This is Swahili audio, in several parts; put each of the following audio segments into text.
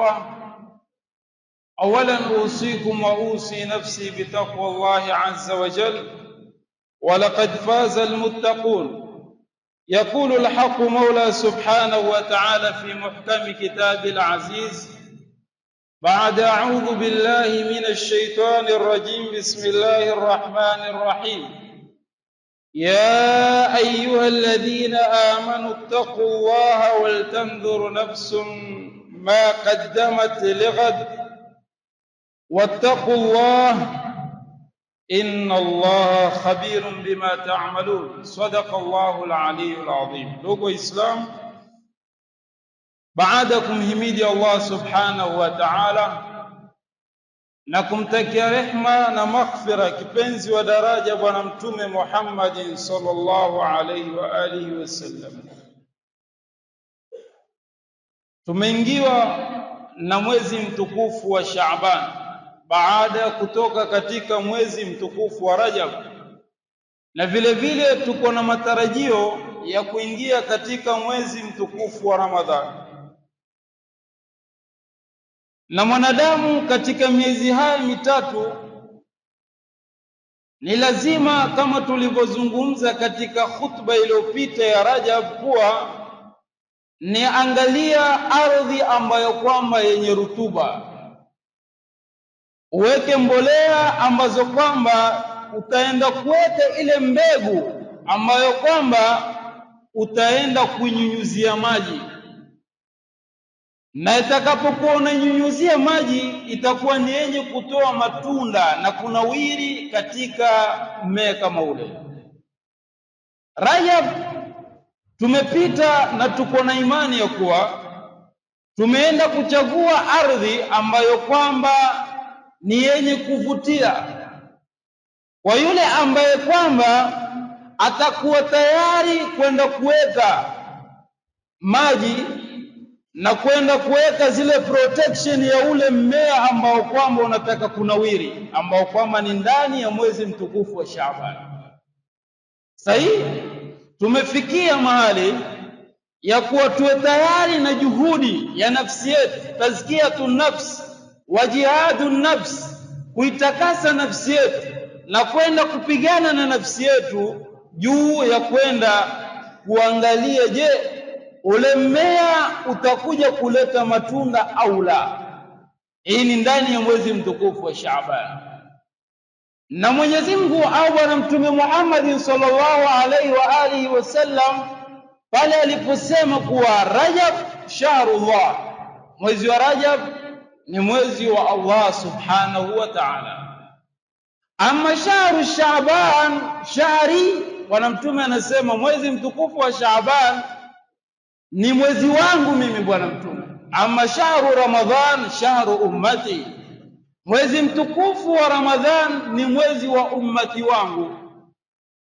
التقوى. أولا أوصيكم وأوصي نفسي بتقوى الله عز وجل، ولقد فاز المتقون. يقول الحق مولى سبحانه وتعالى في محكم كتاب العزيز بعد أعوذ بالله من الشيطان الرجيم بسم الله الرحمن الرحيم: يا أيها الذين آمنوا اتقوا الله ولتنظر نفس ما قدمت لغد واتقوا الله إن الله خبير بما تعملون. صدق الله العلي العظيم. Ndugu Islam, baada ya kumhimidi Allah subhanahu wa ta'ala na kumtakia rehma na maghfira kipenzi wa daraja bwana mtume Muhammad sallallahu alayhi wa alihi wasallam, tumeingiwa na mwezi mtukufu wa Shaaban baada ya kutoka katika mwezi mtukufu wa Rajab, na vile vile tuko na matarajio ya kuingia katika mwezi mtukufu wa Ramadhani. Na mwanadamu katika miezi haya mitatu ni lazima, kama tulivyozungumza katika khutba iliyopita ya Rajab, kuwa ni angalia ardhi ambayo kwamba yenye rutuba, uweke mbolea ambazo kwamba utaenda kuweka ile mbegu ambayo kwamba utaenda kunyunyuzia maji, na itakapokuwa unanyunyuzia maji itakuwa ni yenye kutoa matunda na kunawiri katika mmea kama ule. Rajab tumepita na tuko na imani ya kuwa tumeenda kuchagua ardhi ambayo kwamba ni yenye kuvutia kwa yule ambaye kwamba atakuwa tayari kwenda kuweka maji na kwenda kuweka zile protection ya ule mmea ambao kwamba unataka kunawiri, ambao kwamba ni ndani ya mwezi mtukufu wa Shaaban. Sahihi, tumefikia mahali ya kuwa tuwe tayari na juhudi ya nafsi yetu, tazkiyatun nafs wa jihadun nafs, kuitakasa nafsi yetu na kwenda kupigana na nafsi yetu juu ya kwenda kuangalia, je, ule mmea utakuja kuleta matunda au la. Hii ni ndani ya mwezi mtukufu wa Shaaban. Na Mwenyezi Mungu au bwana mtume Muhammad sallallahu alaihi wa alihi wasallam pale aliposema kuwa Rajab shahrullah, mwezi wa Rajab ni mwezi wa Allah subhanahu wa ta'ala. Ama shahru Shaaban shahri, bwana mtume anasema mwezi mtukufu wa Shaaban ni mwezi wangu mimi bwana mtume. Ama shahru Ramadhan shahru ummati, mwezi mtukufu wa Ramadhan ni mwezi wa ummati wangu.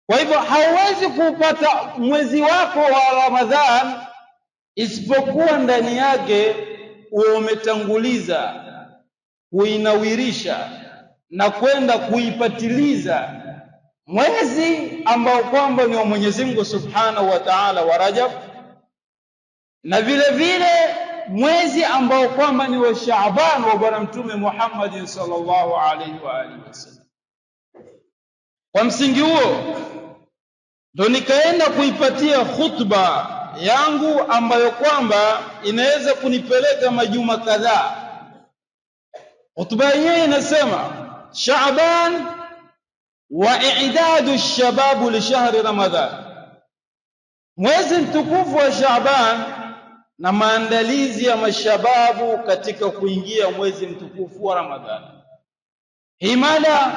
Kwa hivyo hauwezi kupata mwezi wako wa Ramadhan isipokuwa ndani yake umetanguliza kuinawirisha na kwenda kuipatiliza mwezi ambao kwamba ni wa Mwenyezi Mungu Subhanahu wa Ta'ala wa Rajab, na vile vile mwezi ambao kwamba ni wa Shaaban wa bwana mtume Muhammad sallallahu alaihi wa alihi wasallam. Kwa msingi huo ndo nikaenda kuipatia khutba yangu ambayo kwamba inaweza kunipeleka majuma kadhaa. Khutba yenyewe inasema Shaaban wa i'dadu ash-shabab li shahri Ramadhan, mwezi mtukufu wa Shaaban na maandalizi ya mashababu katika kuingia mwezi mtukufu wa Ramadhani. Hii mada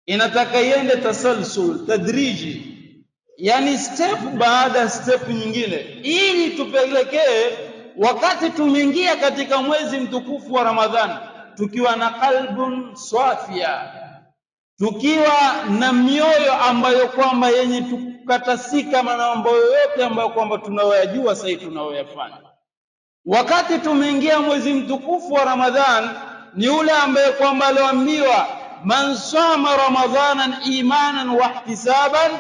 inataka iende tasalsul, tadriji, yani step baada step nyingine, ili tupelekee wakati tumeingia katika mwezi mtukufu wa Ramadhani tukiwa na qalbun swafia, tukiwa na mioyo ambayo kwamba yenye tukatasika na mambo yote ambayo kwamba tunayoyajua sasa tunayoyafanya. Wakati tumeingia mwezi mtukufu wa Ramadhan ni ule ambaye kwamba aliambiwa man sama ramadhanan imanan wa ihtisaban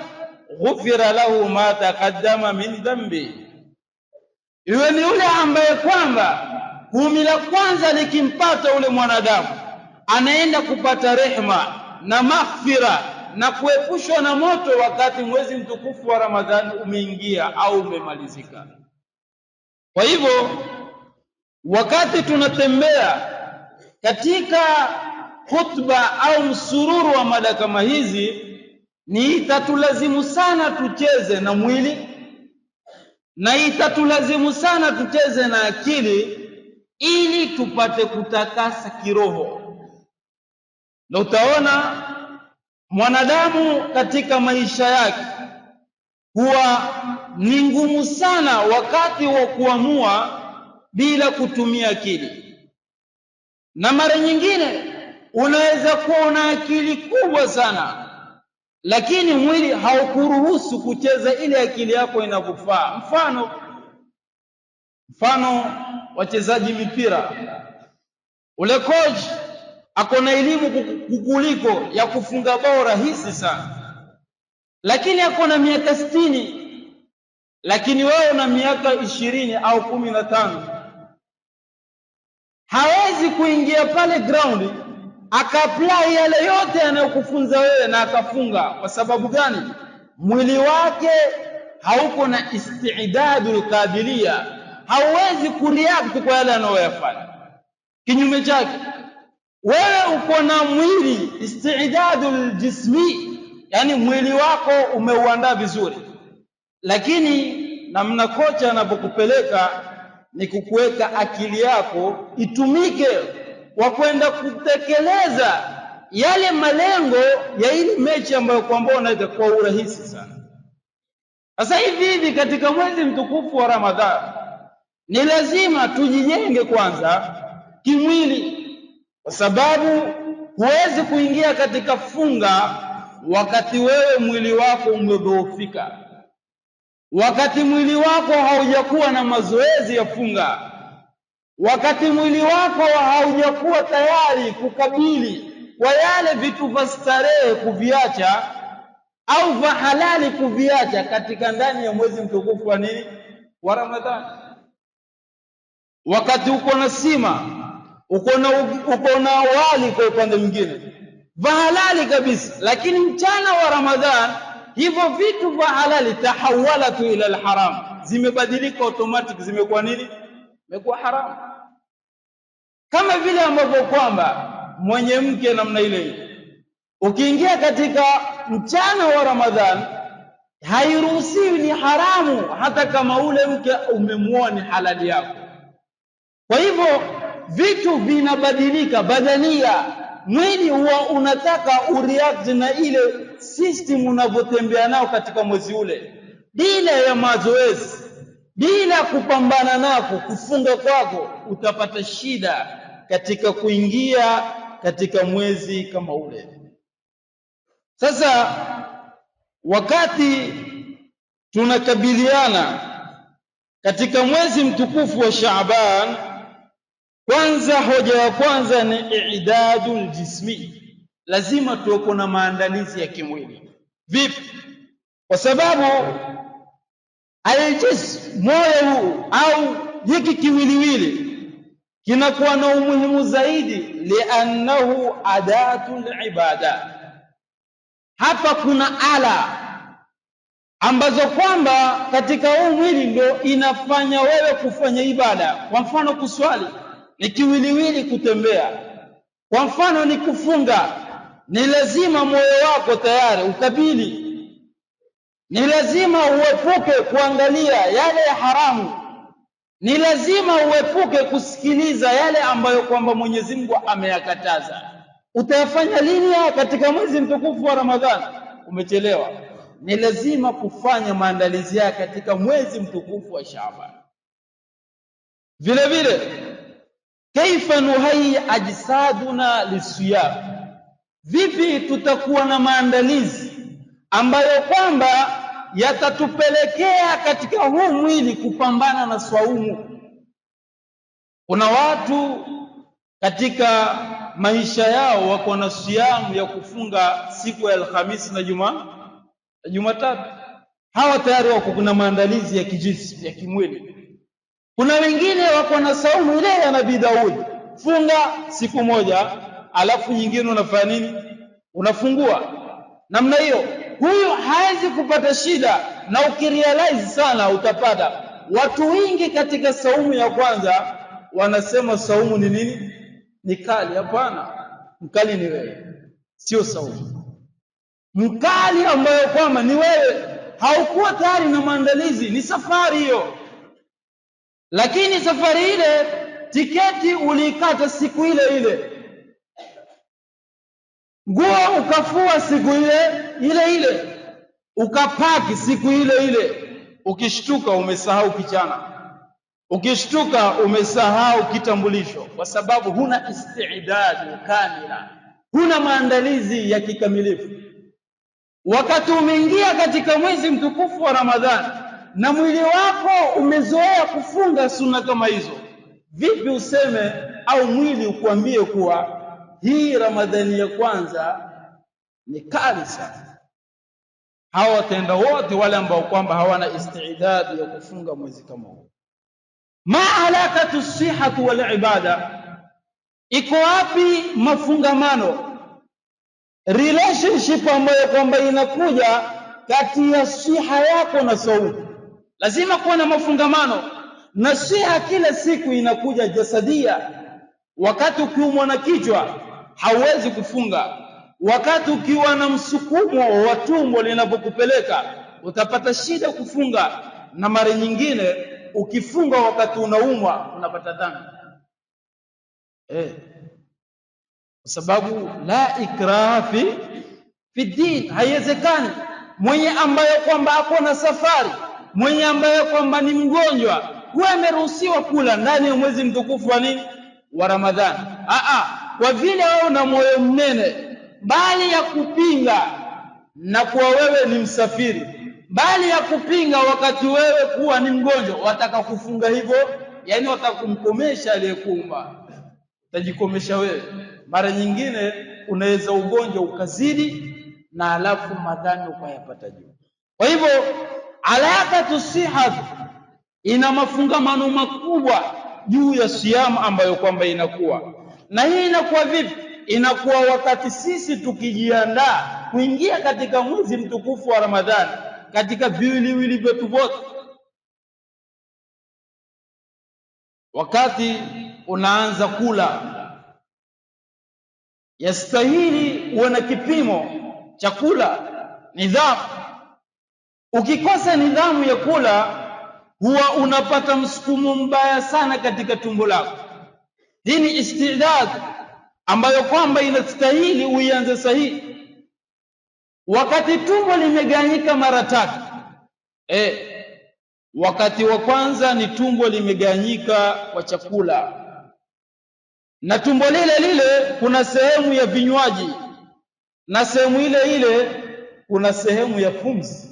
ghufira lahu ma taqaddama min dhanbi, iwe ni ule ambaye kwamba 10 la kwanza likimpata ule mwanadamu, anaenda kupata rehma na maghfira na kuepushwa na moto wakati mwezi mtukufu wa Ramadhani umeingia au umemalizika. Kwa hivyo wakati tunatembea katika khutba au msururu wa mada kama hizi, ni itatulazimu sana tucheze na mwili na itatulazimu sana tucheze na akili ili tupate kutakasa kiroho. Na utaona mwanadamu katika maisha yake huwa ni ngumu sana wakati wa kuamua bila kutumia akili, na mara nyingine unaweza kuwa una akili kubwa sana lakini mwili haukuruhusu kucheza ile akili yako inakufaa. Mfano wachezaji mipira, ule coach ako na elimu kukuliko ya kufunga bao rahisi sana, lakini ako na miaka 60, lakini wewe una miaka 20 au 15. Hawezi kuingia pale ground aka-apply yale yote anayokufunza wewe na akafunga. Kwa sababu gani? Mwili wake hauko na istidadul kabiliya, hauwezi kureact kwa yale anayoyafanya. Kinyume chake, wewe uko na mwili istidadul jismi, yani mwili wako umeuandaa vizuri, lakini namna kocha anapokupeleka ni kukuweka akili yako itumike wa kwenda kutekeleza yale malengo ya ile mechi ambayo kwamba unaweza kwa urahisi sana. Sasa hivi katika mwezi mtukufu wa Ramadhani ni lazima tujijenge kwanza kimwili, kwa sababu huwezi kuingia katika funga wakati wewe mwili wako umedhoofika, wakati mwili wako haujakuwa na mazoezi ya funga, wakati mwili wako haujakuwa tayari kukabili kwa yale vitu vya starehe kuviacha au vya halali kuviacha katika ndani ya mwezi mtukufu wa nini wa Ramadhani. Wakati uko na sima, uko na wali kwa upande mwingine vya halali kabisa, lakini mchana wa Ramadhani hivyo vitu vya halali tahawalatu ila alharam, zimebadilika automatic, zimekuwa nini? Imekuwa haramu. Kama vile ambavyo kwamba mwenye mke namna ile, ukiingia katika mchana wa Ramadhani hairuhusiwi, ni haramu, hata kama ule mke umemwona halali yako. Kwa hivyo vitu vinabadilika badania, mwili huwa unataka ureact na ile system unavyotembea nao katika mwezi ule, bila ya mazoezi, bila kupambana nako, kufunga kwako, utapata shida katika kuingia katika mwezi kama ule. Sasa wakati tunakabiliana katika mwezi mtukufu wa Shaaban, kwanza, hoja ya kwanza ni i'dadul jismi. Lazima tuwe na maandalizi ya kimwili. Vipi? Kwa sababu aljism, moyo huu au hiki kiwiliwili kinakuwa na umuhimu zaidi, li'annahu adatul ibada. Hapa kuna ala ambazo kwamba katika huu mwili ndio inafanya wewe kufanya ibada. Kwa mfano kuswali ni kiwiliwili, kutembea kwa mfano ni kufunga, ni lazima moyo wako tayari ukabili, ni lazima uepuke kuangalia yale ya haramu, ni lazima uepuke kusikiliza yale ambayo kwamba Mwenyezi Mungu ameyakataza. Utayafanya lini katika mwezi mtukufu wa Ramadhani? Umechelewa. Ni lazima kufanya maandalizi yake katika mwezi mtukufu wa Shaaban. Vile vile, kaifa nuhayyi ajsaduna lisiyam, vipi tutakuwa na maandalizi ambayo kwamba yatatupelekea katika huu mwili kupambana na swaumu. Kuna watu katika maisha yao wako na siamu ya kufunga siku ya Alhamisi na Jumatatu. Hawa tayari wako kuna maandalizi ya kijismu, ya kimwili. Kuna wengine wako na saumu ile ya Nabii Daudi, funga siku moja alafu nyingine unafanya nini? Unafungua. Namna hiyo huyu hawezi kupata shida, na ukirealize sana utapata watu wengi katika saumu ya kwanza wanasema saumu ni nini? Ni kali. Hapana, mkali ni wewe, sio saumu. Mkali ambayo kwamba ni wewe, haukuwa tayari na maandalizi, ni safari hiyo. Lakini safari ile tiketi ulikata siku ile ile, nguo ukafua siku ile ile, ukapaki siku ile ile. Ukishtuka umesahau kichana, ukishtuka umesahau kitambulisho, kwa sababu huna istiidadi kamila, huna maandalizi ya kikamilifu. Wakati umeingia katika mwezi mtukufu wa Ramadhani na mwili wako umezoea kufunga sunna kama hizo, vipi useme au mwili ukuambie kuwa hii Ramadhani ya kwanza ni kali sana? Hawa watenda wote wale ambao kwamba hawana istiidadi ya kufunga mwezi kama huu. Ma alaqatu sihhatu wal ibada, iko wapi mafungamano, relationship ambayo kwamba inakuja kati ya siha yako na saumu? Lazima kuwa na mafungamano, na siha kila siku inakuja jasadia. Wakati ukiumwa na kichwa hauwezi kufunga, wakati ukiwa na msukumo wa tumbo linapokupeleka utapata shida kufunga, na mara nyingine ukifunga wakati unaumwa unapata dhambi. Kwa sababu la ikraha fi din, haiwezekani. Mwenye ambaye kwamba ako na safari, mwenye ambaye kwamba ni mgonjwa, huwa ameruhusiwa kula ndani ya mwezi mtukufu wa nini? Wa Ramadhani. Kwa vile wewe una moyo mnene, bali ya kupinga na kuwa wewe ni msafiri, bali ya kupinga wakati wewe kuwa ni mgonjwa, wataka kufunga hivyo, yani watakumkomesha aliyekuumba, utajikomesha wewe. Mara nyingine unaweza ugonjwa ukazidi na alafu madhani ukayapata juu. Kwa hivyo alaqatu sihhat ina mafungamano makubwa juu ya siamu ambayo kwamba inakuwa. Na hii inakuwa vipi? Inakuwa wakati sisi tukijiandaa kuingia katika mwezi mtukufu wa Ramadhani, katika viwiliwili vyetu vyote. Wakati unaanza kula, yastahili uwe na kipimo cha kula, nidhamu. Ukikosa nidhamu ya kula, huwa unapata msukumo mbaya sana katika tumbo lako. Hii ni istidad ambayo kwamba inastahili uianze sahihi. Wakati tumbo limegawanyika mara tatu, wakati wa kwanza ni tumbo limegawanyika kwa chakula, na tumbo lile lile kuna sehemu ya vinywaji, na sehemu ile ile kuna sehemu ya pumzi.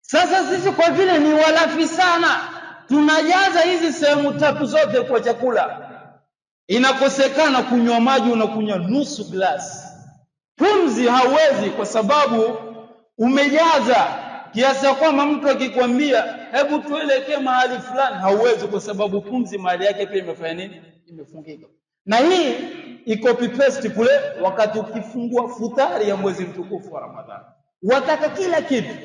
Sasa sisi kwa vile ni walafi sana, tunajaza hizi sehemu tatu zote kwa chakula. Inakosekana kunywa maji, unakunywa nusu glasi. Pumzi hauwezi, kwa sababu umejaza kiasi kwamba mtu akikwambia hebu tuelekee mahali fulani, hauwezi, kwa sababu pumzi mahali yake pia imefanya nini? Imefungika. Na hii iko paste kule wakati ukifungua futari ya mwezi mtukufu wa Ramadhani, wataka kila kitu.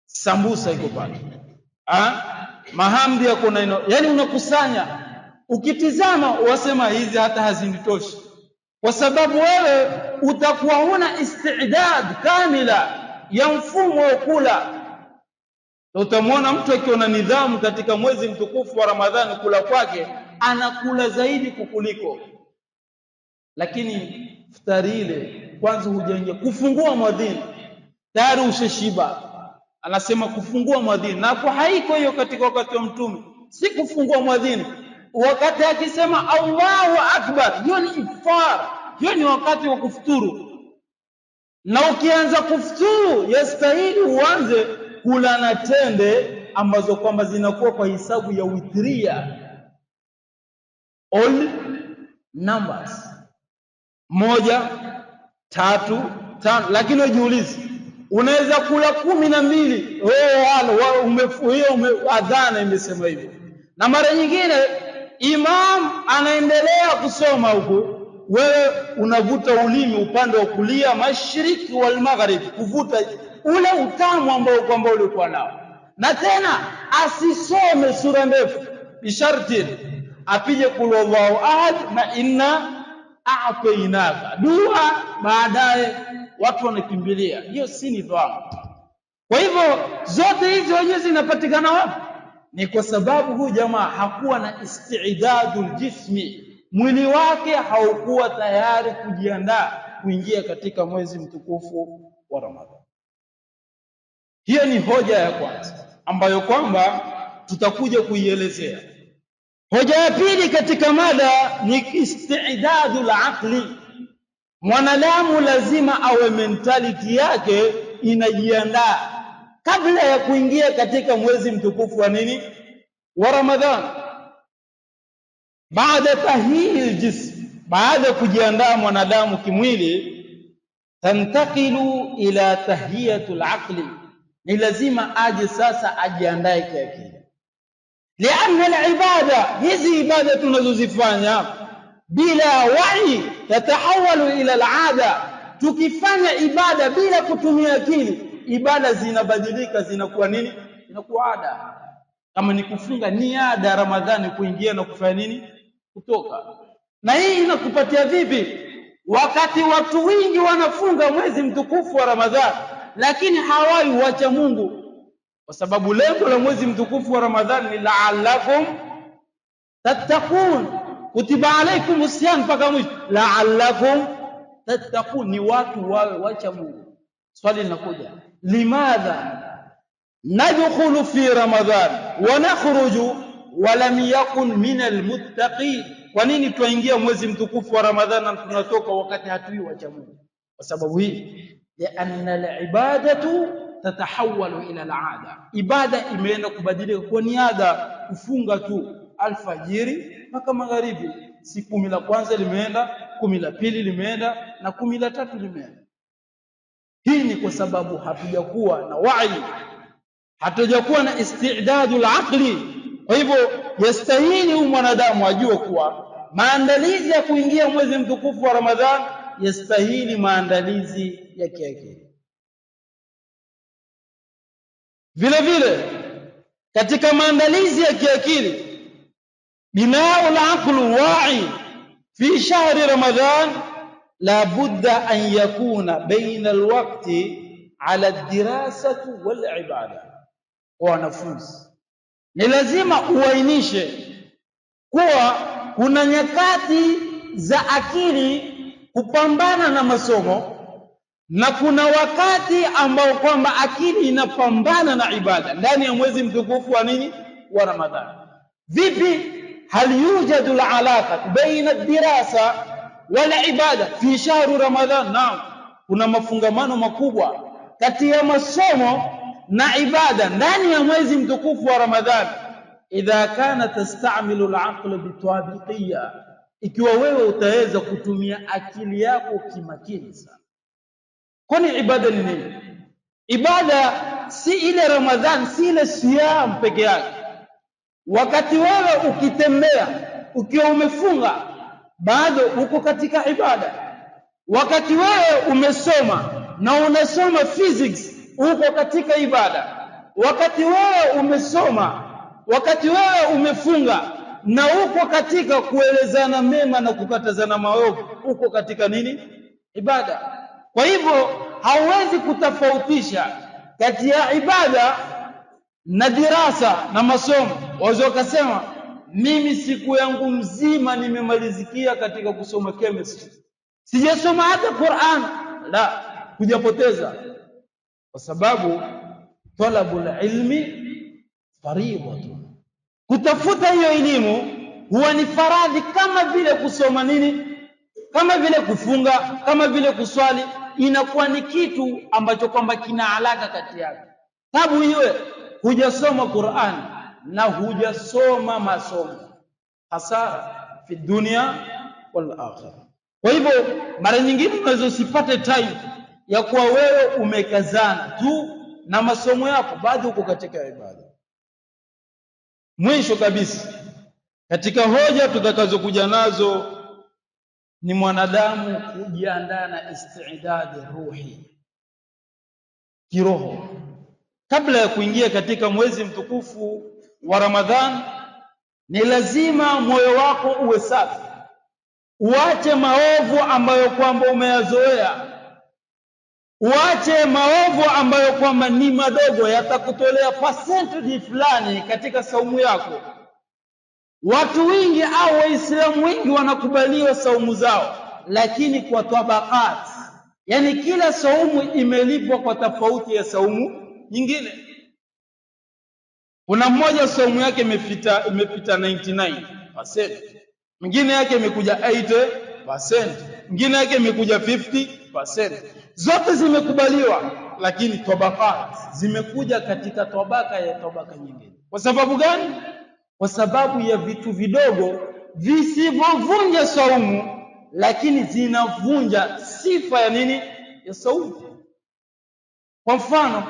Sambusa iko pale, mahamri yako na yani unakusanya. Ukitizama wasema hizi hata hazinitoshi, kwa sababu wewe utakuwa huna istidad kamila ya mfumo wa kula. Utamwona mtu akiwa na nidhamu katika mwezi mtukufu wa Ramadhani, kula kwake anakula zaidi kukuliko. Lakini futari ile kwanza hujaingia kufungua mwadhini, tayari usheshiba. Anasema kufungua mwadhini, na kwa haiko hiyo katika wakati wa Mtume, si kufungua mwadhini. Wakati akisema Allahu Akbar, hiyo ni iftar, hiyo ni wakati wa kufuturu. Na ukianza kufuturu, yastahili uanze kula na tende ambazo kwamba zinakuwa kwa hisabu ya witria, all numbers, 1, 3, 5. Lakini ujiulize, unaweza kula 12, adhana imesema hivyo, Na mara nyingine imam anaendelea kusoma huku, wewe unavuta ulimi upande wa kulia, mashariki wal maghrib, kuvuta ule utamu ambao kwamba ulikuwa nao. Na tena asisome sura ndefu, bisharti apige kul Allahu ahad na inna a'tainaka, dua baadaye watu wanakimbilia. Hiyo si nidhamu. Kwa hivyo zote hizi wenyewe zinapatikana wapi? Ni kwa sababu huyu jamaa hakuwa na istidadul jismi, mwili wake haukuwa tayari kujiandaa kuingia katika mwezi mtukufu wa Ramadhani. Hiyo ni hoja ya kwanza ambayo kwamba tutakuja kuielezea. Hoja ya pili katika mada ni istidadul aqli. Mwanadamu lazima awe mentality yake inajiandaa kabla ya kuingia katika mwezi mtukufu wa nini? Wa Ramadhani. Baada tahil jism, baada kujiandaa mwanadamu kimwili, tantakilu ila tahiyatul aqli, ni lazima aje sasa ajiandae kiakili. Lianna al-ibada, hizi ibada tunazozifanya bila wa'i tatahawalu ila al-'ada. Tukifanya ibada bila kutumia akili, ibada zinabadilika, zinakuwa nini? Zinakuwa ada. Kama ni kufunga, ni ada Ramadhani kuingia na kufanya nini? Kutoka. Na hii inakupatia vipi? Wakati watu wengi wanafunga mwezi mtukufu wa Ramadhani, lakini hawai wacha Mungu, kwa sababu lengo la mwezi mtukufu wa Ramadhani ni la'allakum tattaqun, kutiba alaykum siyam mpaka mwisho, la'allakum tattaqun, ni watu wawe wacha Mungu. Swali linakuja, limadha nadkhulu fi Ramadhan wa nakhruju wa lam yakun min almuttaqin? Kwa nini tuingia mwezi mtukufu wa Ramadhani na tunatoka wakati hatui wacha Mungu? Kwa sababu hii, lianna alibadatu tatahawalu ila al'ada, ibada imeenda kubadilika kwa ni ada. Kufunga tu alfajiri mpaka magharibi, si 10 la kwanza limeenda, 10 la pili limeenda, na 10 la tatu limeenda. Hii ni kwa sababu hatujakuwa na wa'i, hatujakuwa na istidadul aqli. Kwa hivyo yastahili huyu mwanadamu ajue kuwa maandalizi ya kuingia mwezi mtukufu wa Ramadhani yastahili maandalizi ya kiakili. Vile vile katika maandalizi ya kiakili, binaul aqlu wa'i fi shahri Ramadhan la budda an yakuna baina alwaqti ala ad-dirasati wal ibada. Kwa wanafunzi ni lazima uainishe kuwa kuna nyakati za akili kupambana na masomo, na kuna wakati ambao kwamba akili inapambana na ibada ndani ya mwezi mtukufu wa nini? Wa Ramadhani. Vipi? hal yujadu al-alaqa baina ad-dirasa wal ibada fi shahri Ramadhan? Naam, kuna mafungamano makubwa kati ya masomo na ibada ndani ya mwezi mtukufu wa Ramadhani. Idha kana tastamilu al-aql bitabiqiyya, ikiwa wewe utaweza kutumia akili yako kimakini sana. Kwani ibada ni nini? Ibada si ile Ramadhani, si ile siyam peke yake. Wakati wewe ukitembea ukiwa umefunga, bado uko katika ibada. Wakati wewe umesoma na unasoma physics, uko katika ibada. Wakati wewe umesoma, wakati wewe umefunga na uko katika kuelezana mema na kukatazana maovu, uko katika nini? Ibada. Kwa hivyo hauwezi kutofautisha kati ya ibada na dirasa na masomo. Waweza kusema mimi siku yangu mzima nimemalizikia katika kusoma chemistry, sijasoma hata Qur'an. La, kujapoteza, kwa sababu talabul ilmi fariidatu, kutafuta hiyo elimu huwa ni faradhi, kama vile kusoma nini, kama vile kufunga, kama vile kuswali. Inakuwa ni kitu ambacho kwamba kina alaka kati yake. Sababu iwe hujasoma Qur'an na hujasoma masomo, hasara fi dunia wal akhirah. Kwa hivyo mara nyingine unaweza usipate time ya kuwa wewe umekazana tu na masomo yako, bado uko katika ibada. Mwisho kabisa, Katika hoja tutakazokuja nazo ni mwanadamu kujiandaa na istidadi ruhi, kiroho, kabla ya kuingia katika mwezi mtukufu wa Ramadhan. Ni lazima moyo wako uwe safi, uache maovu ambayo kwamba umeyazoea, uache maovu ambayo kwamba ni madogo, yatakutolea percentage fulani katika saumu yako. Watu wengi au Waislamu wengi wanakubaliwa saumu zao, lakini kwa tabakat, yani kila saumu imelipwa kwa tofauti ya saumu nyingine. Kuna mmoja saumu yake imepita 99%, mwingine yake imekuja 80%, mwingine yake imekuja 50%. Zote zimekubaliwa, lakini tabakat zimekuja katika tabaka nyingine. Kwa sababu gani? Kwa sababu ya vitu vidogo visivyovunja saumu, lakini zinavunja sifa ya nini? Ya saumu. Kwa mfano,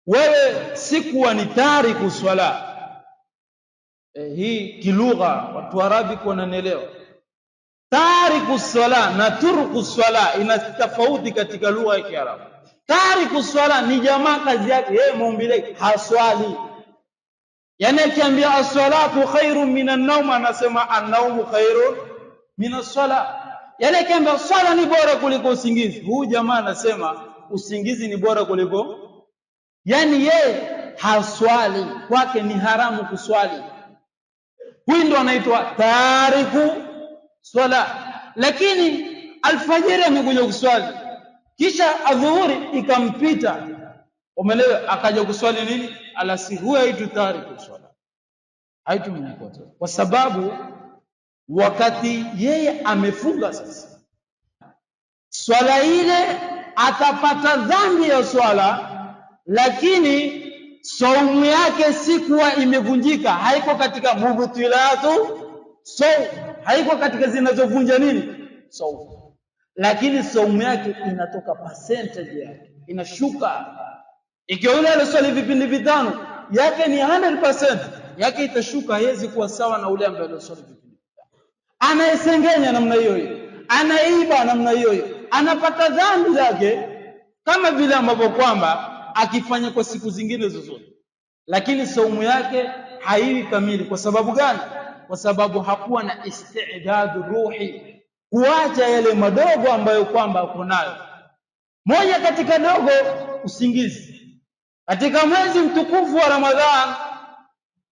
wewe sikuwa ni tariku swala. Hii kilugha watu Arabi wananielewa. Tariku swala na turku swala ina tofauti katika lugha ya Kiarabu. Tariku swala ni jamaa kazi yake yeye maumbile haswali. Yani akiambia as-salatu khairun minan nawm, anasema an-nawmu khairun minas sala. Yani akiambia swala ni bora kuliko usingizi, huyu jamaa anasema usingizi ni bora kuliko, yani yeye haswali, kwake ni haramu kuswali. Huyu ndo anaitwa tariku swala. Lakini alfajiri amekuja kuswali, kisha adhuhuri ikampita, umeelewa, akaja kuswali nini? Alasi, huwa haitu tariku swala, haitu mnikoto, kwa sababu wakati yeye amefunga sasa, swala ile atapata dhambi ya swala, lakini saumu yake sikuwa imevunjika, haiko katika mubtilatu saumu, haiko katika zinazovunja nini? Saumu. Lakini saumu yake inatoka percentage yake inashuka. Ikiwa yule aliswali vipindi vitano, yake ni 100%, yake itashuka, haiwezi kuwa sawa na ule ambaye aliswali vipindi vitano. Anayesengenya namna hiyo, anaiba namna hiyo, anapata dhambi zake kama vile ambavyo kwamba akifanya kwa siku zingine zozote, lakini saumu yake haiwi kamili. Kwa sababu gani? Kwa sababu hakuwa na istidadu ruhi, kuacha yale madogo ambayo kwamba uko nayo. Moja katika dogo, usingizi. Katika mwezi mtukufu wa Ramadhan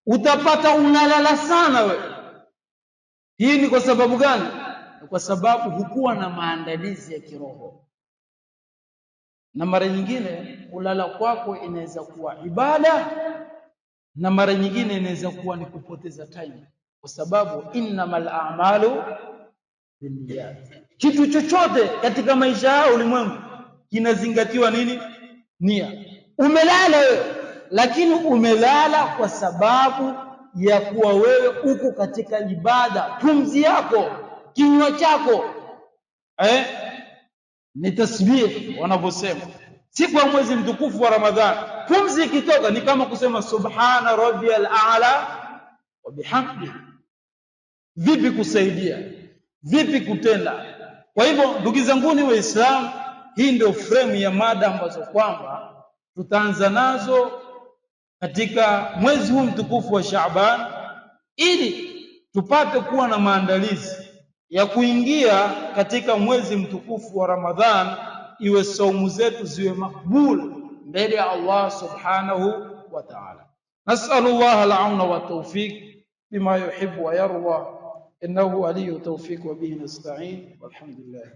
utapata unalala sana wewe. Hii ni kwa sababu gani? Kwa sababu hukuwa na maandalizi ya kiroho. Na mara nyingine kulala kwako inaweza kuwa ibada, na mara nyingine inaweza kuwa ni kupoteza time, kwa sababu innamal a'malu binniyat. Kitu chochote katika maisha ya ulimwengu kinazingatiwa nini? Nia. Umelala wewe, lakini umelala kwa sababu ya kuwa wewe uko katika ibada. Pumzi yako, kinywa chako ni tasbih wanavyosema. Siku ya mwezi mtukufu wa Ramadhani, pumzi ikitoka ni kama kusema subhana rabbiyal a'la wa bihamdi. Vipi kusaidia? Vipi kutenda? Kwa hivyo ndugu zangu ni Waislamu, hii ndio frame ya mada ambazo kwamba tutaanza nazo katika mwezi huu mtukufu wa Shaaban, ili tupate kuwa na maandalizi ya kuingia katika mwezi mtukufu wa Ramadhan, iwe saumu zetu ziwe makbul mbele ya Allah subhanahu wa ta'ala. Nas'alullah al-auna wa tawfiq bima yuhibbu wa yarda, innahu waliyyu tawfiq wa bihi nasta'in, walhamdulillah.